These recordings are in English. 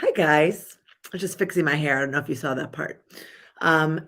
Hi, guys. I was just fixing my hair. I don't know if you saw that part.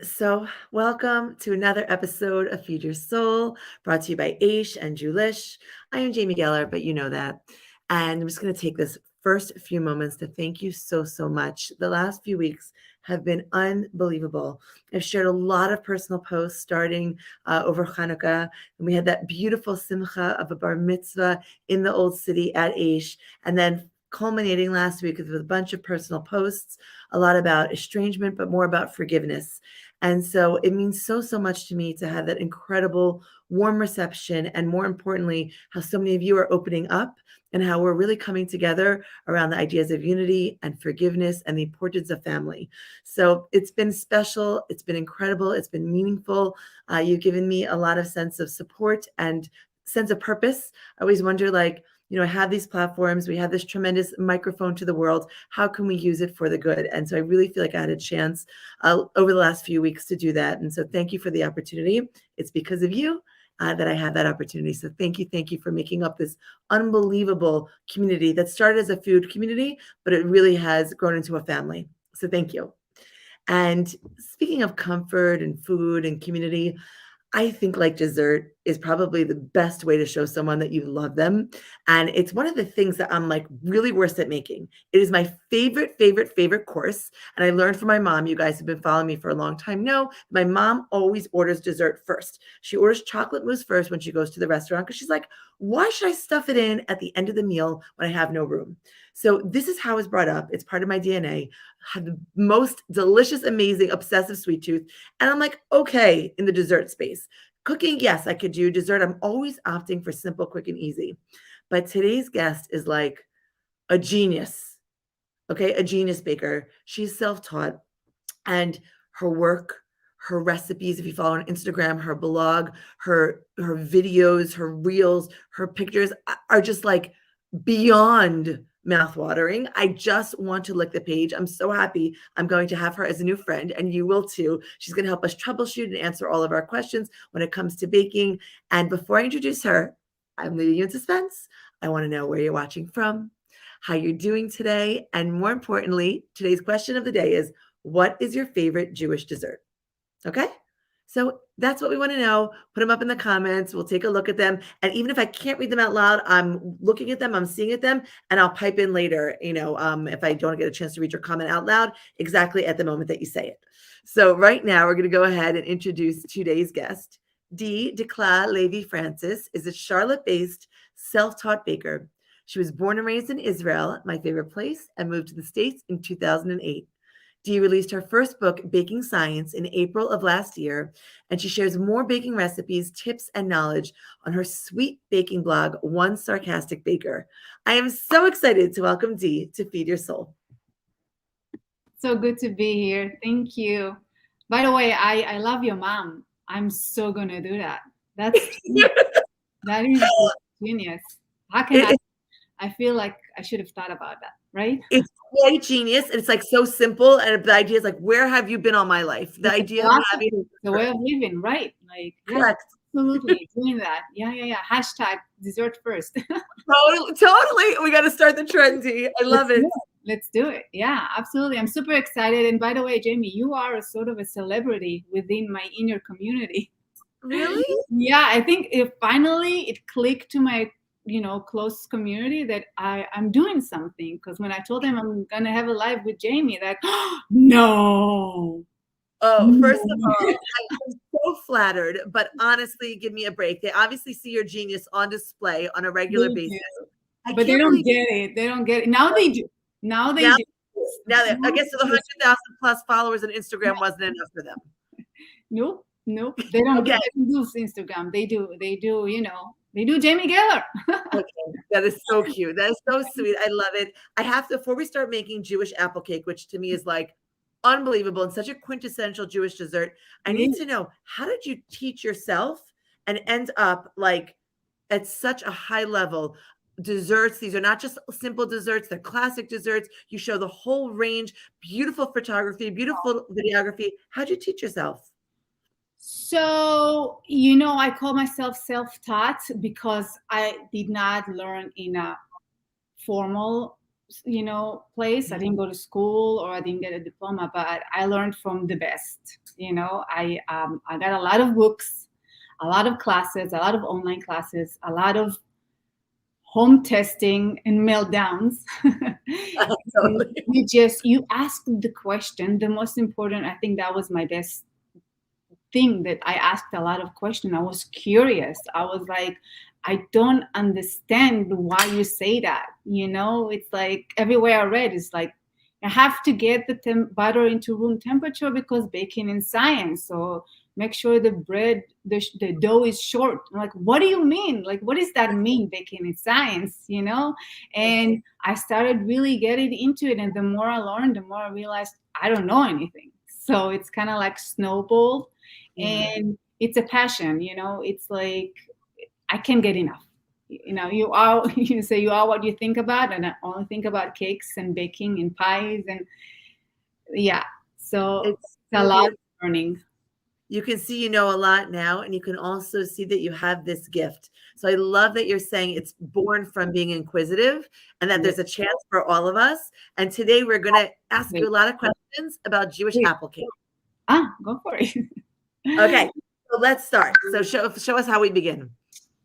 So welcome to another episode of Feed Your Soul, brought to you by Aish and Julish. I am Jamie Geller, but you know that. And I'm just going to take this first few moments to thank you so much. The last few weeks have been unbelievable. I've shared a lot of personal posts starting over Hanukkah, and we had that beautiful simcha of a bar mitzvah in the old city at Aish, and then culminating last week with a bunch of personal posts, a lot about estrangement, but more about forgiveness. And so it means so much to me to have that incredible warm reception. And more importantly, how so many of you are opening up and how we're really coming together around the ideas of unity and forgiveness and the importance of family. So it's been special. It's been incredible. It's been meaningful. You've given me a lot of sense of support and sense of purpose. I always wonder, like, I have these platforms, we have this tremendous microphone to the world. How can we use it for the good? And so I really feel like I had a chance over the last few weeks to do that. And so thank you for the opportunity. It's because of you that I had that opportunity. So thank you for making up this unbelievable community that started as a food community, but it really has grown into a family. So thank you. And speaking of comfort and food and community, I think like dessert is probably the best way to show someone that you love them. And it's one of the things that I'm like really worst at making. It is my favorite course. And I learned from my mom. You guys have been following me for a long time. Know my mom always orders dessert first. She orders chocolate mousse first when she goes to the restaurant because she's like, why should I stuff it in at the end of the meal when I have no room? So this is how I was brought up. It's part of my DNA. I have the most delicious, amazing, obsessive sweet tooth. And I'm like, okay, in the dessert space. Cooking, yes, I could do dessert. I'm always opting for simple, quick, and easy. But today's guest is like a genius, okay? A genius baker. She's self-taught, and her work, her recipes, if you follow on Instagram, her blog, her videos, her reels, her pictures are just like beyond mouthwatering. I just want to lick the page. I'm so happy I'm going to have her as a new friend, and you will too. She's going to help us troubleshoot and answer all of our questions when it comes to baking. And before I introduce her, I'm leaving you in suspense. I want to know where you're watching from, how you're doing today, and more importantly, today's question of the day is, what is your favorite Jewish dessert? Okay. So that's what we want to know. Put them up in the comments. We'll take a look at them. And even if I can't read them out loud, I'm looking at them, I'm seeing at them, and I'll pipe in later, if I don't get a chance to read your comment out loud exactly at the moment that you say it. So right now, we're going to go ahead and introduce today's guest. Dikla Frances is a Charlotte-based self-taught baker. She was born and raised in Israel, my favorite place, and moved to the States in 2008. Dee released her first book, Baking Science, in April of last year, and she shares more baking recipes, tips, and knowledge on her sweet baking blog, One Sarcastic Baker. I am so excited to welcome Dee to Feed Your Soul. So good to be here. Thank you. By the way, I love your mom. I'm so gonna do that. That is genius. How can I feel like I should have thought about that, right? It's quite genius. And it's like so simple. And the idea is like, where have you been all my life? The idea of having the way of living, right? Like, correct. Yeah, absolutely doing that. Yeah. Hashtag dessert first. Totally. We got to start the trend, Dee. I love it. Let's do it. Yeah, absolutely. I'm super excited. And by the way, Jamie, you are a sort of a celebrity within my inner community. Really? Yeah, I think finally it clicked to my close community that I'm doing something, because when I told them I'm gonna have a live with Jamie, like, no. Oh, first of all, I'm so flattered, but honestly, give me a break. They obviously see your genius on display on a regular basis. But they don't get it. They don't get it. Now they do. Now they do. Now I guess the 100,000 plus followers on Instagram wasn't enough for them. Nope. They don't get do Instagram. They do, they do Jamie Geller. Okay. That is so cute. That is so sweet. I love it. I have to, before we start making Jewish apple cake, which to me is like unbelievable and such a quintessential Jewish dessert, I need to know, how did you teach yourself and end up like at such a high level? Desserts, these are not just simple desserts, they're classic desserts. You show the whole range, beautiful photography, beautiful videography. How'd you teach yourself? So, I call myself self-taught because I did not learn in a formal place. I didn't go to school or I didn't get a diploma, but I learned from the best. I got a lot of books, a lot of classes, a lot of online classes, a lot of home testing and meltdowns. Totally. You ask the question. The most important, I think that was my best thing, that I asked a lot of questions. I was curious. I was like, I don't understand why you say that. It's like everywhere I read, it's like, I have to get the butter into room temperature because baking in science. So make sure the bread, the dough is short. I'm like, what do you mean? Like, what does that mean, baking in science? And I started really getting into it. And the more I learned, the more I realized I don't know anything. So it's kind of like snowballed. And it's a passion. It's like I can't get enough. You say you are what you think about, and I only think about cakes and baking and pies, and so it's a lot of learning. You can see a lot now, and you can also see that you have this gift. So I love that you're saying it's born from being inquisitive and that there's a chance for all of us. And today we're going to ask you a lot of questions about Jewish apple cake. Go for it. Okay, so let's start. So show us how we begin.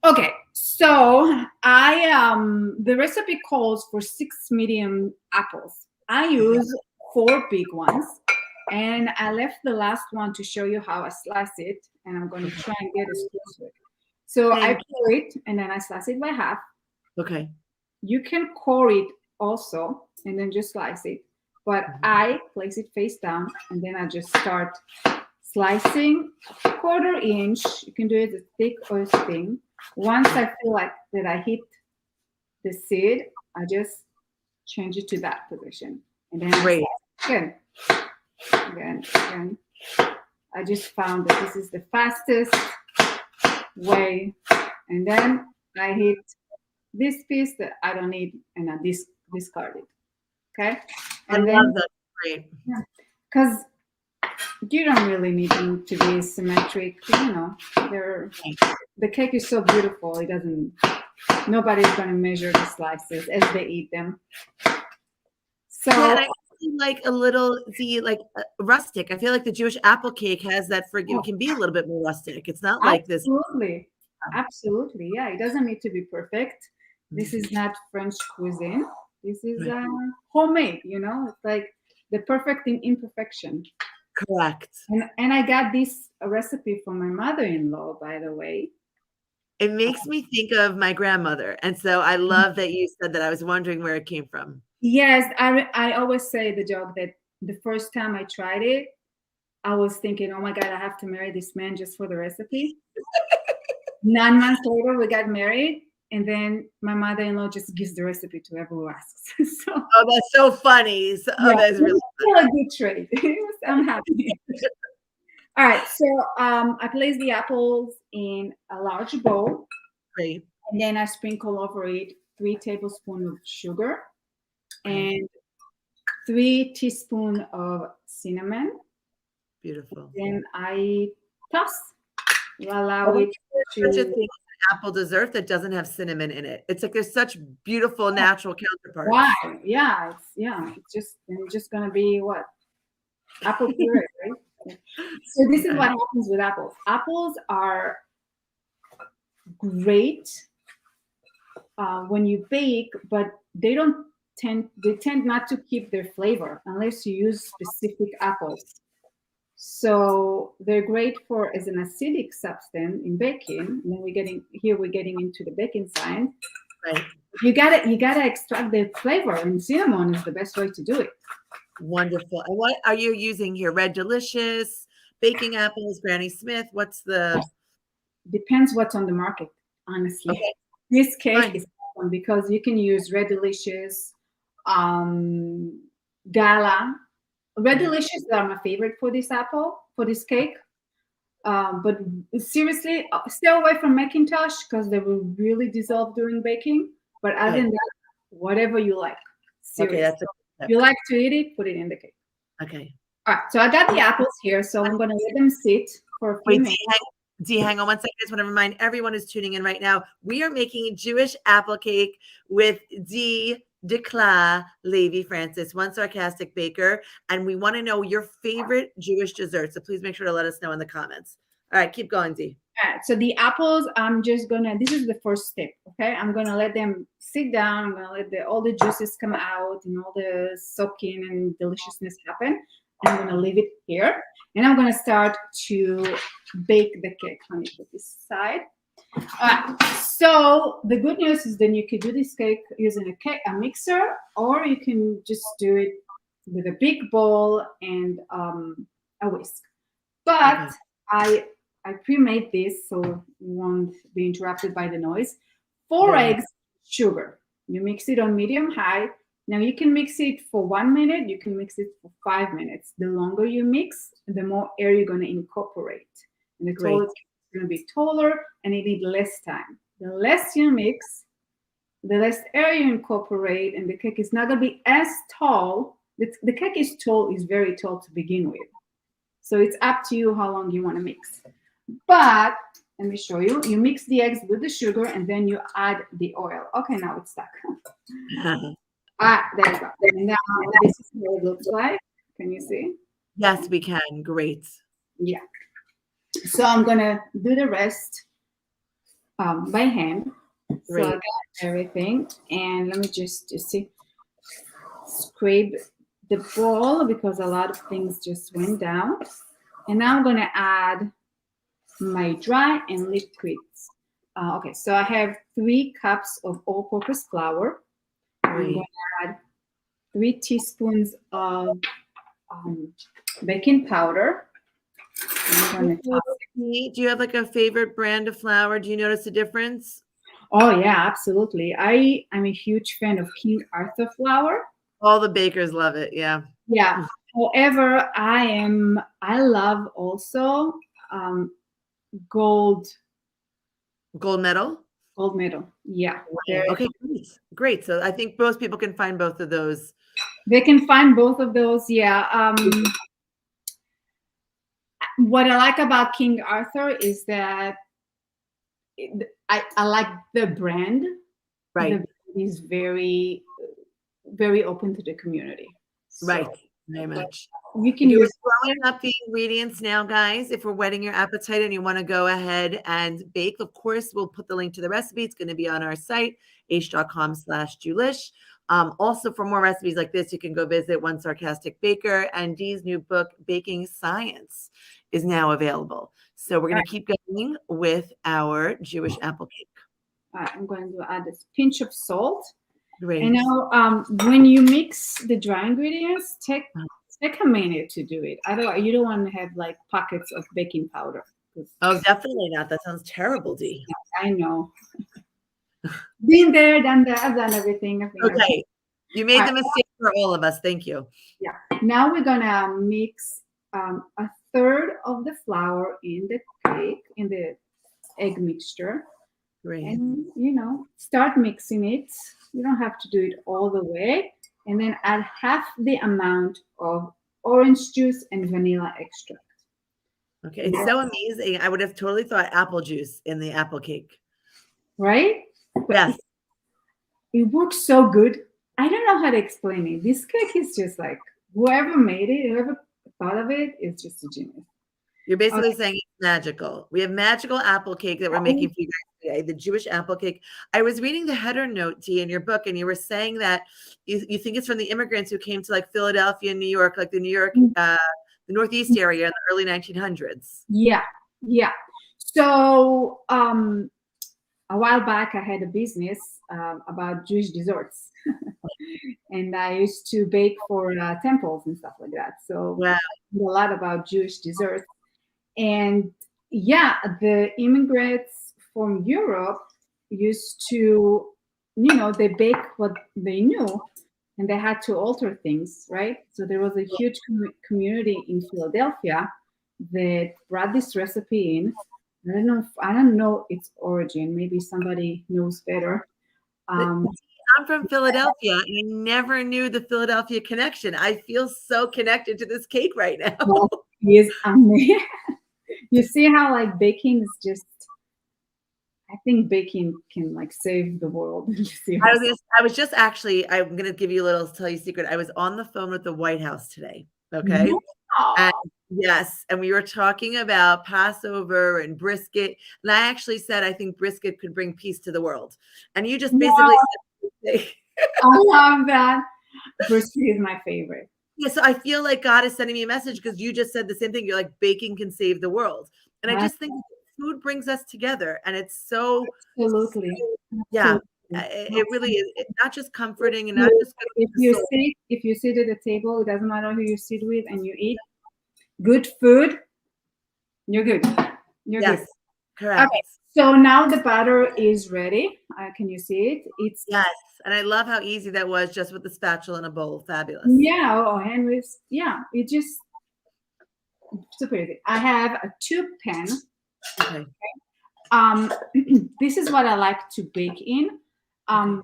Okay, so the recipe calls for 6 medium apples. I use 4 big ones, and I left the last one to show you how I slice it, and I'm going to try and get as close to it. So I core it, and then I slice it by half. Okay. You can core it also, and then just slice it, but I place it face down, and then I just start slicing 1/4 inch. You can do it as thick or as thin. Once I feel like that I hit the seed, I just change it to that position. And then again. I just found that this is the fastest way. And then I hit this piece that I don't need, and I discard it. Okay? And I love that. Great. Because you don't really need them to be symmetric. The cake is so beautiful. Nobody's going to measure the slices as they eat them. So I like a little rustic. I feel like the Jewish apple cake has that it can be a little bit more rustic. It's not like this. Absolutely. Yeah. It doesn't need to be perfect. This is not French cuisine. This is homemade, it's like the perfect in imperfection. Correct. And I got this recipe from my mother-in-law, by the way. It makes me think of my grandmother. And so I love that you said that. I was wondering where it came from. Yes. I always say the joke that the first time I tried it, I was thinking, oh my God, I have to marry this man just for the recipe. 9 months later, we got married. And then my mother-in-law just gives the recipe to whoever who asks. That's so funny. That's really a good trade. I'm happy. All right, so I place the apples in a large bowl. Great. And then I sprinkle over it 3 tablespoons of sugar and 3 teaspoons of cinnamon. Beautiful. Then I toss. Allow it to apple dessert that doesn't have cinnamon in it. It's like there's such beautiful natural counterparts. Wow. Yeah. It's just gonna be what? Apple puree, right? So this is what happens with apples. Apples are great when you bake, but they tend not to keep their flavor unless you use specific apples. So they're great as an acidic substance in baking. And then we're getting into the baking science. Right. You gotta extract the flavor, and cinnamon is the best way to do it. Wonderful. And what are you using here? Red Delicious, baking apples, Granny Smith? Depends what's on the market, honestly. Okay. This cake is fun because you can use Red Delicious, Gala. Red Delicious are my favorite for this cake. But seriously, stay away from Macintosh because they will really dissolve during baking. But other than that, whatever you like. Seriously. Okay, if you like to eat it, put it in the cake. Okay. All right. So I got the apples here. So I'm going to let them sit for a few minutes. Dee, hang on 1 second. I just want to remind everyone who's tuning in right now, we are making Jewish apple cake with Dee Dikla Frances, one sarcastic baker, and we want to know your favorite Jewish dessert. So please make sure to let us know in the comments. All right, keep going, Dee. So the apples, I'm just gonna, this is the first step, okay? I'm gonna let them sit down. I'm gonna let all the juices come out and all the soaking and deliciousness happen. And I'm gonna leave it here. And I'm gonna start to bake the cake. Let me put this aside. So the good news is then you could do this cake using a mixer, or you can just do it with a big bowl and a whisk. But I pre-made this so you won't be interrupted by the noise. 4 eggs, sugar. You mix it on medium high. Now you can mix it for 1 minute. You can mix it for 5 minutes. The longer you mix, the more air you're going to incorporate. And the taller it's going to be taller, and it needs less time. The less you mix, the less air you incorporate, and the cake is not going to be as tall. The cake is tall, is very tall to begin with. So it's up to you how long you want to mix. But let me show you. You mix the eggs with the sugar, and then you add the oil. Okay, now it's stuck. There you go. And now this is what it looks like. Can you see? Yes, we can. Great. Yeah. So I'm gonna do the rest by hand. Great. So I got everything, and let me just see, scrape the bowl because a lot of things just went down. And now I'm gonna add my dry and liquids. Okay, so I have 3 cups of all-purpose flour. I'm going to add 3 teaspoons of baking powder. Do you have like a favorite brand of flour? Do you notice a difference? Oh yeah, absolutely. I'm a huge fan of King Arthur flour. All the bakers love it. Yeah. Yeah. However, I love also gold medal. Gold medal. Yeah. Okay, great. So I think most people can find both of those. They can find both of those. Yeah. What I like about King Arthur is that I like the brand. Right. The brand is very, very open to the community. So, right. Very much. You can use throwing up the ingredients now, guys. If we're whetting your appetite and you want to go ahead and bake, of course, we'll put the link to the recipe. It's going to be on our site, aish.com/Julish. Also, for more recipes like this, you can go visit One Sarcastic Baker, and Dee's new book, Baking Science, is now available. So we're going to keep going with our Jewish apple cake. I'm going to add a pinch of salt. Great. And now, when you mix the dry ingredients, take a minute to do it. Otherwise, you don't want to have like pockets of baking powder. Oh, definitely not. That sounds terrible, Dee. I know. Been there, done that, I've done everything. Okay. You made the mistake for all of us. Thank you. Yeah. Now we're going to mix a third of the flour in the cake, in the egg mixture. Great. And, start mixing it. You don't have to do it all the way. And then add half the amount of orange juice and vanilla extract. Okay. It's so amazing. I would have totally thought apple juice in the apple cake. Right? Yes. It works so good. I don't know how to explain it. This cake is just like, whoever made it, whoever thought of it, is just a genius. You're basically saying it's magical. We have magical apple cake that we're making for you guys today, the Jewish apple cake. I was reading the header note, Dee, in your book, and you were saying that you think it's from the immigrants who came to like Philadelphia, New York, like the New York, the Northeast area in the early 1900s. Yeah. So a while back, I had a business about Jewish desserts. And I used to bake for temples and stuff like that. So wow. I know a lot about Jewish desserts. And yeah, the immigrants from Europe used to, they bake what they knew, and they had to alter things, right? So there was a huge community in Philadelphia that brought this recipe in. I don't know its origin. Maybe somebody knows better. I'm from Philadelphia, and I never knew the Philadelphia connection. I feel so connected to this cake right now. Well, it is amazing. You see how like baking is just I think baking can like save the world. Seriously. I was just actually, I'm gonna give you a little tell you a secret. I was on the phone with the White House today, okay? And Wow. yes, and we were talking about Passover and brisket, and I actually said I think brisket could bring peace to the world. And you just basically Wow, said I love that. Brisket is my favorite. yeah, so I feel like God is sending me a message because you just said the same thing. You're like, baking can save the world. And I Uh, just think food brings us together. And it's so, Absolutely. yeah, Absolutely. it really is. It's not just If comforting and not you just good for the soul. if you sit at the table, it doesn't matter who you sit with, and you eat good food, you're good. You're good. Yes, correct. Okay, so now the batter is ready. Can you see it? It's Yes. And I love how easy that was just with the spatula and a bowl. Fabulous. yeah. Oh, hand whisk. Yeah, it just super easy. I have a tube pan. Okay. Um, this is what I like to bake in. Okay.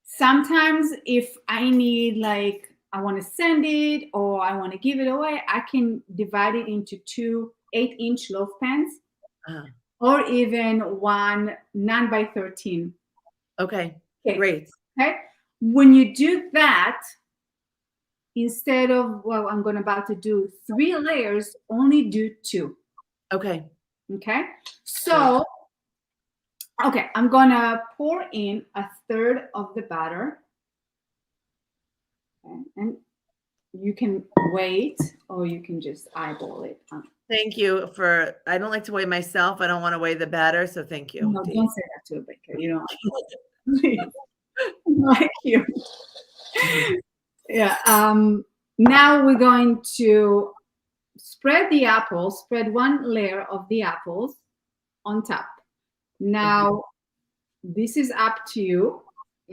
Sometimes if I need like I want to send it or I want to give it away, I can divide it into two 8-inch loaf pans Uh-huh. or even one 9 by 13. Okay. Okay. Great. Okay. When you do that, instead of well, I'm going about to do 3 layers, only do 2. Okay. Okay. Great. So, okay, I'm going to pour in a third of the batter. Okay. And you can wait or you can just eyeball it. Thank you for, I don't like to weigh myself. I don't want to weigh the batter. So thank you. No, Dee. don't say that to a baker. You don't like, like you. Yeah. Now we're going to spread the apples, spread 1 layer of the apples on top. Now, this is up to you.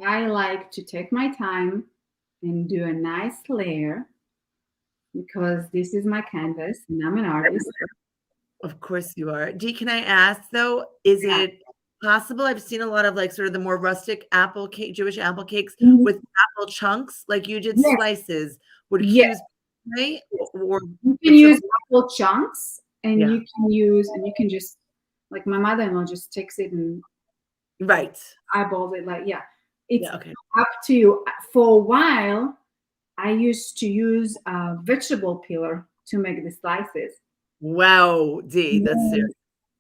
I like to take my time and do a nice layer because this is my canvas and I'm an artist. Of course you are. Dee, can I ask though, is Yeah. it possible? I've seen a lot of like sort of the more rustic apple cake, Jewish apple cakes Mhm. with apple chunks, like you did Yes. slices. Would Yes. cues right? Or You can if use some, apple chunks and yeah, you can just like my mother-in-law just takes it and right. eyeballs it like yeah. It's Yeah, okay. up to you. For a while, I used to use a vegetable peeler to make the slices. Wow, Dee, that's Mm. serious.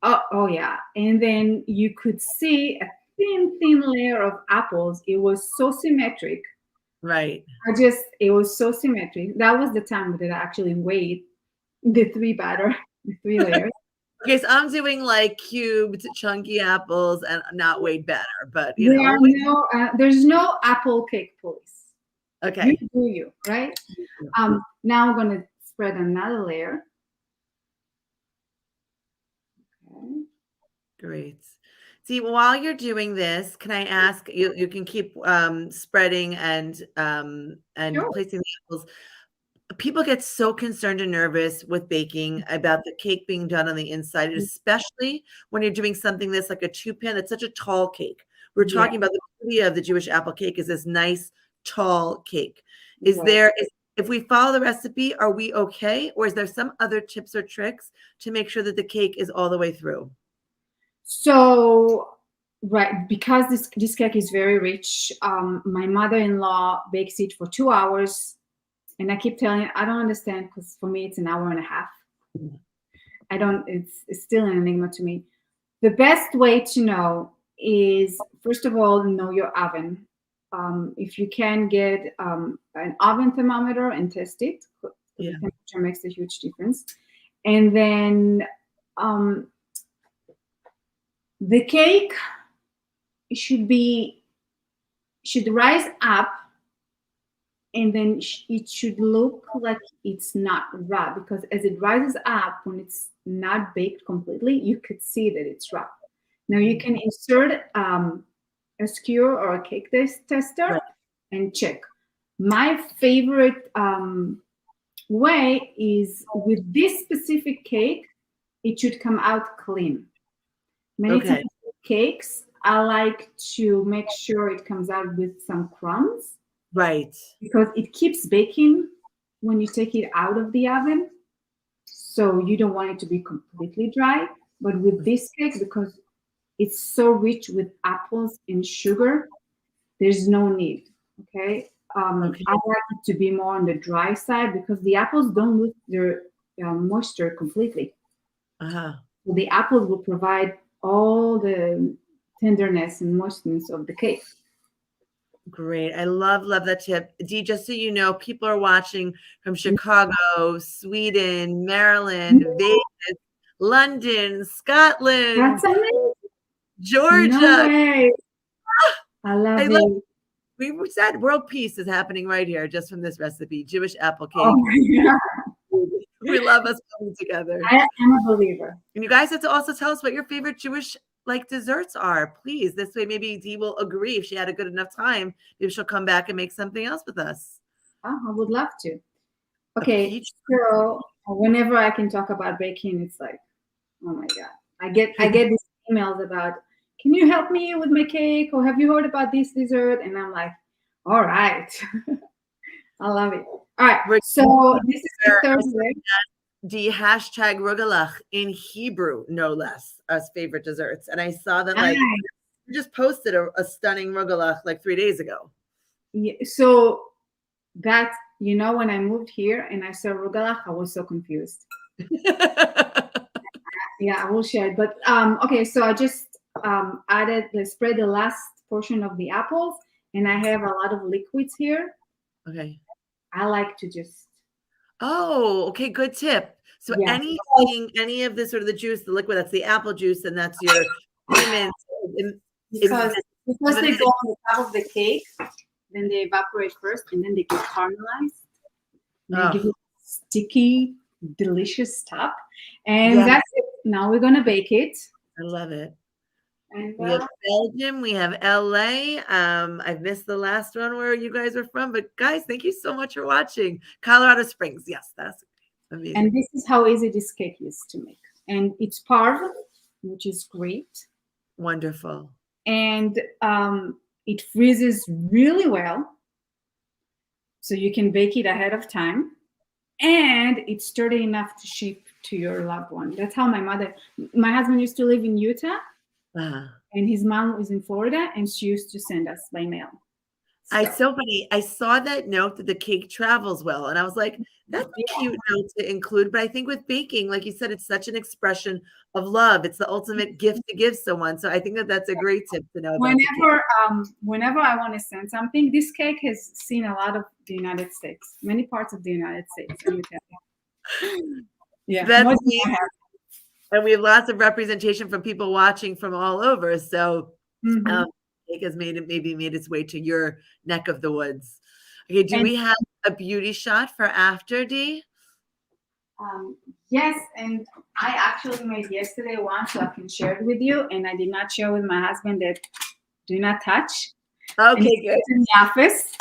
Oh yeah. And then you could see a thin layer of apples. It was so symmetric. Right. It was so symmetric. That was the time that I actually weighed the 3 layers. Okay, so I'm doing like cubed chunky apples and not weighed batter, but you know, There are we'll wait. there's no apple cake police. You Okay. do you, right? Now I'm gonna spread another layer. Okay. Great. See, while you're doing this, can I ask you, you can keep spreading and Sure. placing the apples. People get so concerned and nervous with baking about the cake being done on the inside, especially when you're doing something that's like a two pan. It's such a tall cake. We're Yeah. talking about the beauty of the Jewish apple cake is this nice tall cake. Is Right. there is if we follow the recipe, are we okay? Or is there some other tips or tricks to make sure that the cake is all the way through? So right, because this cake is very rich, my mother-in-law bakes it for 2 hours, and I keep telling her, I don't understand because for me it's an hour and a half. I don't. It's still an enigma to me. The best way to know is first of all know your oven. If you can get an oven thermometer and test it, because the Yeah. temperature makes a huge difference. And then the cake should rise up, and then it should look like it's not raw because as it rises up, when it's not baked completely, you could see that it's raw. Now you can insert a skewer or a cake tester Right. and check. My favorite way is with this specific cake, it should come out clean. Many Okay. times with cakes, I like to make sure it comes out with some crumbs Right. because it keeps baking when you take it out of the oven. So you don't want it to be completely dry. But with this cake, because it's so rich with apples and sugar, there's no need. Okay. Okay. I like it to be more on the dry side because the apples don't lose their moisture completely. Uh-huh. So the apples will provide all the tenderness and moistness of the cake. Great. I love that tip. Dee, just so you know, people are watching from Chicago, Sweden, Maryland, Vegas, London, Scotland, That's amazing. No Georgia. way. I I love love it. we said world peace is happening right here just from this recipe, Jewish apple Oh cake. my God. We love us coming together. I am a believer. And you guys have to also tell us what your favorite Jewish like desserts are, please. This way maybe Dee will agree if she had a good enough time. Maybe she'll come back and make something else with us. Oh, I would love to. A Okay, peach. so whenever I can talk about baking, it's like, oh my God. I get these emails about, can you help me with my cake? Or have you heard about this dessert? And I'm like, all right. I love it. All right. We're So this is the Thursday. the hashtag rugelach in Hebrew, no less, as favorite desserts. And I saw that like Nice. you just posted a stunning rugelach like 3 days ago. Yeah, so that, when I moved here and I saw rugelach, I was so confused. Yeah, I will share it. But okay, so I just spread the last portion of the apples, and I have a lot of liquids here. Okay. I like to just Oh, okay, good tip. So yeah. any of the sort of the juice, the liquid, that's the apple juice, and that's your pigment. Because they go on the top of the cake, then they evaporate first, and then they get caramelized. They give you sticky, delicious top, and that's it. Now we're gonna bake it. I love it. And We have Belgium, we have LA. I've missed the last one where you guys are from, but guys, thank you so much for watching. Colorado Springs, yes, that's amazing. And this is how easy this cake is to make. And it's parve, which is great. Wonderful. And it freezes really well, so you can bake it ahead of time. And it's sturdy enough to ship to your loved one. That's how my husband used to live in Utah, and his mom was in Florida, and she used to send us by mail. It's so funny. I saw that note that the cake travels well, and I was like, that's a cute note to include. But I think with baking, like you said, it's such an expression of love. It's the ultimate gift to give someone. So I think that that's a great tip to know. Whenever I want to send something, this cake has seen a lot of the United States, many parts of the United States. Let me tell you. Yeah, that's and we have lots of representation from people watching from all over. So cake has made its way to your neck of the woods. Okay, do we have a beauty shot for after, Dee? Yes, and I actually made yesterday one, so I can share it with you. And I did not share with my husband that do not touch. Okay, good. In the office,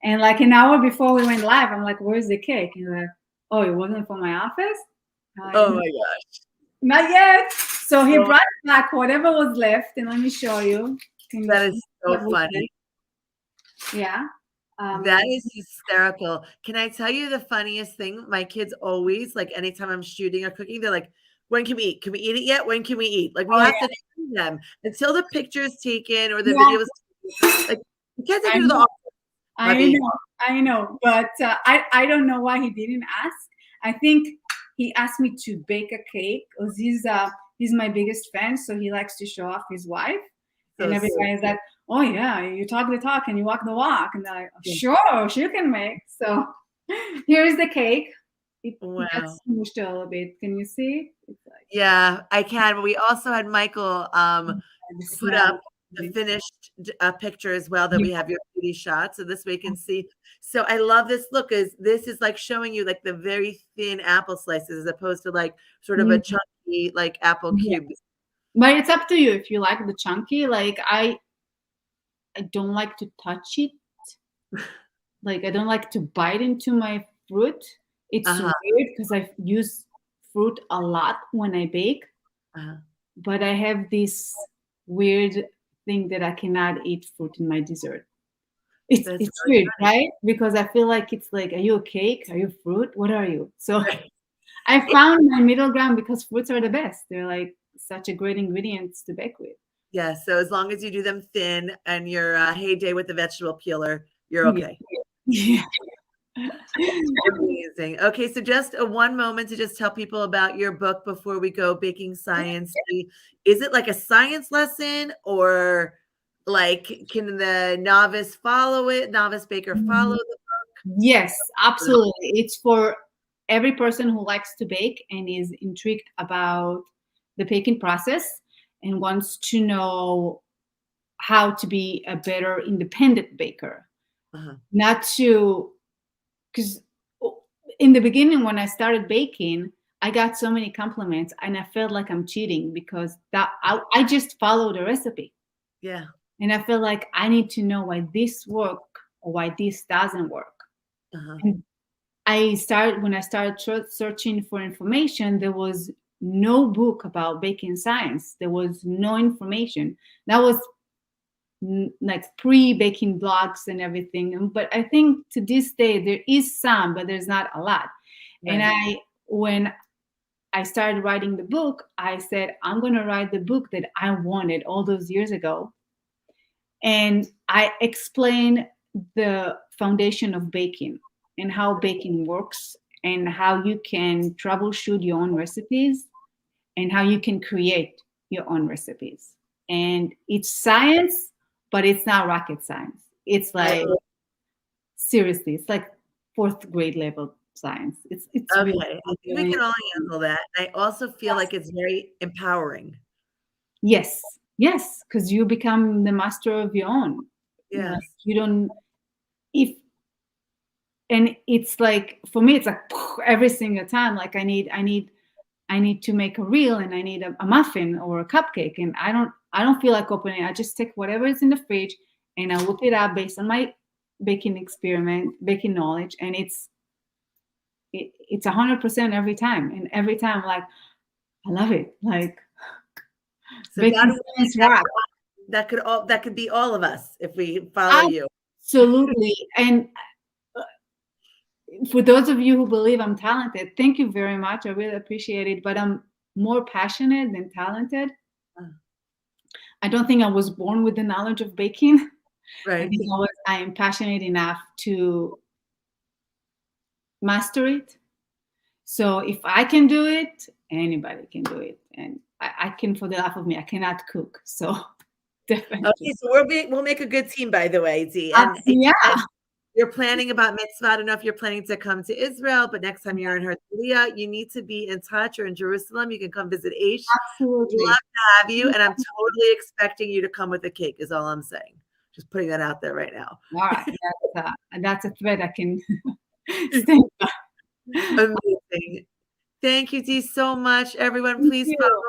and like an hour before we went live, I'm like, "Where's the cake?" And he's like, "Oh, it wasn't for my office." Oh my gosh! Not yet. So he brought back whatever was left, and let me show you. That is so funny. Yeah. That is hysterical. Can I tell you the funniest thing? My kids always, like anytime I'm shooting or cooking, they're like, when can we eat? Can we eat it yet? When can we eat? Like we have to train them until the picture is taken or the video is taken. Like you can't take it to the office. I know. But I don't know why he didn't ask. I think he asked me to bake a cake because he's my biggest fan, so he likes to show off his wife. And everybody is like, oh yeah, you talk the talk and you walk the walk. And they're like, sure, she can make. So here's the cake. It gets smushed a little bit. Can you see? It's like, yeah, I can. But we also had Michael put up the finished picture as well that we have your beauty shot. So this way you can see. So I love this look. This is like showing you like the very thin apple slices as opposed to like sort of a chunky like apple cube. But it's up to you if you like the chunky. Like I don't like to touch it. Like I don't like to bite into my fruit. It's weird because I use fruit a lot when I bake. But I have this weird thing that I cannot eat fruit in my dessert. It's weird, right? Because I feel like it's like, are you a cake? Are you fruit? What are you? So I found my middle ground because fruits are the best. They're like such a great ingredients to bake with. Yeah, so as long as you do them thin and your heyday with the vegetable peeler, you're Yeah. okay. Yeah. Amazing. Okay, so just a one moment to just tell people about your book before we go, Baking Science. Is it like a science lesson, or like can the novice follow it? Novice baker follow the Yes, book? absolutely. It's for every person who likes to bake and is intrigued about the baking process and wants to know how to be a better independent baker. Uh-huh. Not to, because in the beginning when I started baking, I got so many compliments and I felt like I'm cheating because that I just followed the recipe. Yeah. And I feel like I need to know why this work or why this doesn't work. Uh-huh. And when I started searching for information, there was no book about baking science. There was no information. That was like pre-baking blogs and everything. But I think to this day there is some, but there's not a lot. Right. And when I started writing the book, I said I'm going to write the book that I wanted all those years ago. And I explain the foundation of baking and how baking works and how you can troubleshoot your own recipes and how you can create your own recipes. And it's science, but it's not rocket science. It's like seriously, it's like fourth grade level science. It's Okay. really I think we can all handle that. I also feel like it's very empowering. yes, yes, because you become the master of your own. Like Yes. you don't if and it's like for me it's like every single time like I need to make a reel and I need a muffin or a cupcake and I don't feel like opening it. I just take whatever is in the fridge and I whip it up based on my baking knowledge and it's 100% every time and every time like I love it like So God baking willing, science rock. that could be all of us if we follow you. Absolutely. And for those of you who believe I'm talented, thank you very much. I really appreciate it. But I'm more passionate than talented. Uh, I don't think I was born with the knowledge of baking. I Right. think I am passionate enough to master it. So if I can do it, anybody can do it. And I can, for the life of me, I cannot cook. So definitely. Okay, so we'll make a good team, by the way, Z. And Yeah. you're planning about mitzvah. I don't know if you're planning to come to Israel, but next time you're in Herzliya, you need to be in touch, or in Jerusalem. You can come visit Aish. We'd Absolutely. love to have you, and I'm totally expecting you to come with a cake, is all I'm saying. Just putting that out there right now. All right. That's a thread I can stand by. Amazing. Thank you, Z, so much. Everyone, Thank please follow you.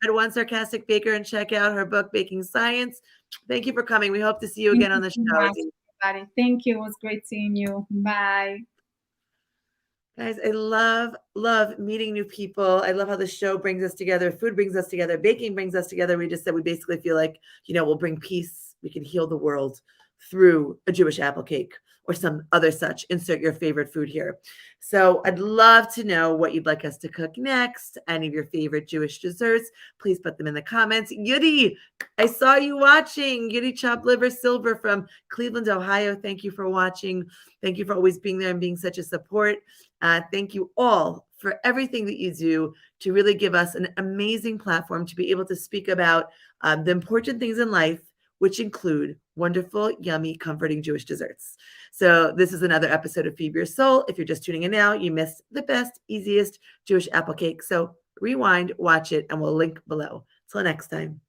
her at One Sarcastic Baker and check out her book, Baking Science. Thank you for coming. We hope to see you Thank again you on the so show, much, Z. everybody. Thank you. It was great seeing you. Bye. Guys, I love meeting new people. I love how the show brings us together. Food brings us together. Baking brings us together. We just said we basically feel like, we'll bring peace. We can heal the world through a Jewish apple cake or some other such. Insert your favorite food here. So I'd love to know what you'd like us to cook next. Any of your favorite Jewish desserts, please put them in the comments. Yudi, I saw you watching. Yudi Chopped Liver Silver from Cleveland, Ohio. Thank you for watching. Thank you for always being there and being such a support. Thank you all for everything that you do to really give us an amazing platform to be able to speak about the important things in life, which include wonderful, yummy, comforting Jewish desserts. So this is another episode of Feed Your Soul. If you're just tuning in now, you missed the best, easiest Jewish apple cake. So rewind, watch it, and we'll link below. Till next time.